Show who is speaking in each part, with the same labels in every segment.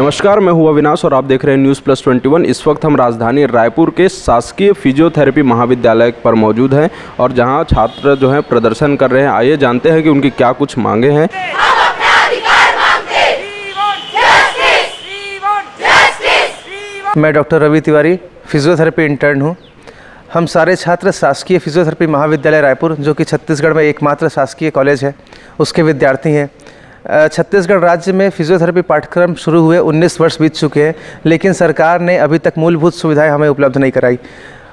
Speaker 1: नमस्कार, मैं हूँ अविनाश और आप देख रहे हैं न्यूज़ प्लस 21। इस वक्त हम राजधानी रायपुर के शासकीय फिजियोथेरेपी महाविद्यालय पर मौजूद हैं और जहां छात्र जो हैं प्रदर्शन कर रहे हैं। आइए जानते हैं कि उनकी क्या कुछ मांगे हैं।
Speaker 2: मैं doctor Ravi Tiwari physiotherapy intern हूँ। हम सारे छात्र शासकीय फिजियोथेरेपी महाविद्यालय रायपुर, जो कि छत्तीसगढ़ में एकमात्र शासकीय कॉलेज है, उसके विद्यार्थी हैं। छत्तीसगढ़ राज्य में फिजियोथेरेपी पाठ्यक्रम शुरू हुए 19 वर्ष बीत चुके हैं, लेकिन सरकार ने अभी तक मूलभूत सुविधाएं हमें उपलब्ध नहीं कराई।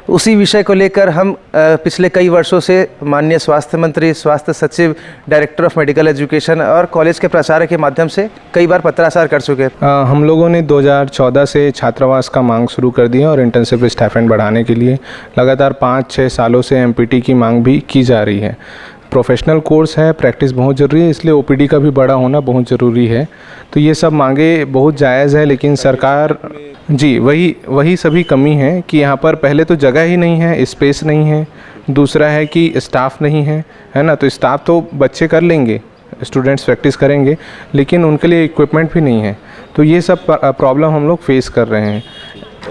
Speaker 2: उसी विषय को लेकर हम पिछले कई वर्षों से माननीय स्वास्थ्य मंत्री, स्वास्थ्य सचिव, डायरेक्टर ऑफ मेडिकल एजुकेशन और कॉलेज के प्राचार्य के माध्यम से कई बार पत्राचार कर चुके हैं।
Speaker 3: हम लोगों ने 2014 से छात्रावास का मांग शुरू कर दी है और इंटर्नशिप स्टाइपेंड बढ़ाने के लिए लगातार 5-6 सालों से एमपीटी की मांग भी की जा रही है। प्रोफेशनल कोर्स है, प्रैक्टिस बहुत ज़रूरी है, इसलिए ओपीडी का भी बड़ा होना बहुत ज़रूरी है। तो ये सब मांगे बहुत जायज़ है, लेकिन सरकार वही सभी कमी है कि यहाँ पर पहले तो जगह ही नहीं है, स्पेस नहीं है। दूसरा है कि स्टाफ नहीं है ना। तो स्टाफ तो बच्चे कर लेंगे, स्टूडेंट्स प्रैक्टिस करेंगे, लेकिन उनके लिए इक्विपमेंट भी नहीं है। तो ये सब प्रॉब्लम हम लोग फेस कर रहे हैं।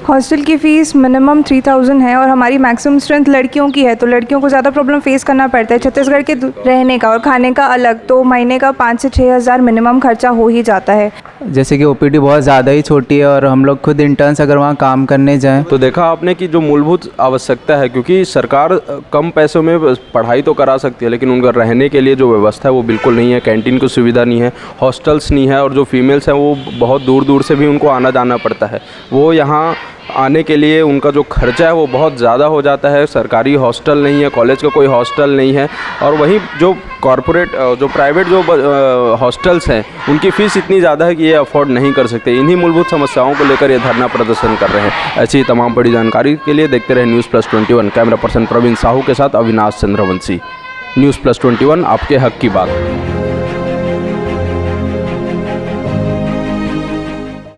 Speaker 4: हॉस्टल की फ़ीस मिनिमम 3000 है और हमारी मैक्सिमम स्ट्रेंथ लड़कियों की है, तो लड़कियों को ज़्यादा प्रॉब्लम फेस करना पड़ता है। छत्तीसगढ़ के रहने का और खाने का अलग, तो महीने का 5 से 6 हज़ार मिनिमम खर्चा हो ही जाता है।
Speaker 5: जैसे कि ओपीडी बहुत ज़्यादा ही छोटी है और हम लोग खुद इंटर्न्स अगर वहाँ काम करने जाएं
Speaker 1: तो देखा आपने कि जो मूलभूत आवश्यकता है, क्योंकि सरकार कम पैसों में पढ़ाई तो करा सकती है, लेकिन उनका रहने के लिए जो व्यवस्था है वो बिल्कुल नहीं है। कैंटीन की सुविधा नहीं है, हॉस्टल्स नहीं है, और जो फीमेल्स हैं वो बहुत दूर दूर से भी उनको आना जाना पड़ता है। वो यहाँ आने के लिए उनका जो खर्चा है वो बहुत ज़्यादा हो जाता है। सरकारी हॉस्टल नहीं है, कॉलेज का कोई हॉस्टल नहीं है, और वहीं जो कॉरपोरेट जो प्राइवेट जो हॉस्टल्स हैं उनकी फ़ीस इतनी ज़्यादा है कि ये अफोर्ड नहीं कर सकते। इन्हीं मूलभूत समस्याओं को लेकर ये धरना प्रदर्शन कर रहे हैं। ऐसी तमाम बड़ी जानकारी के लिए देखते रहे news plus 21। Camera person Praveen Sahu के साथ अविनाश चंद्रवंशी। न्यूज़ प्लस 21, आपके हक की बात।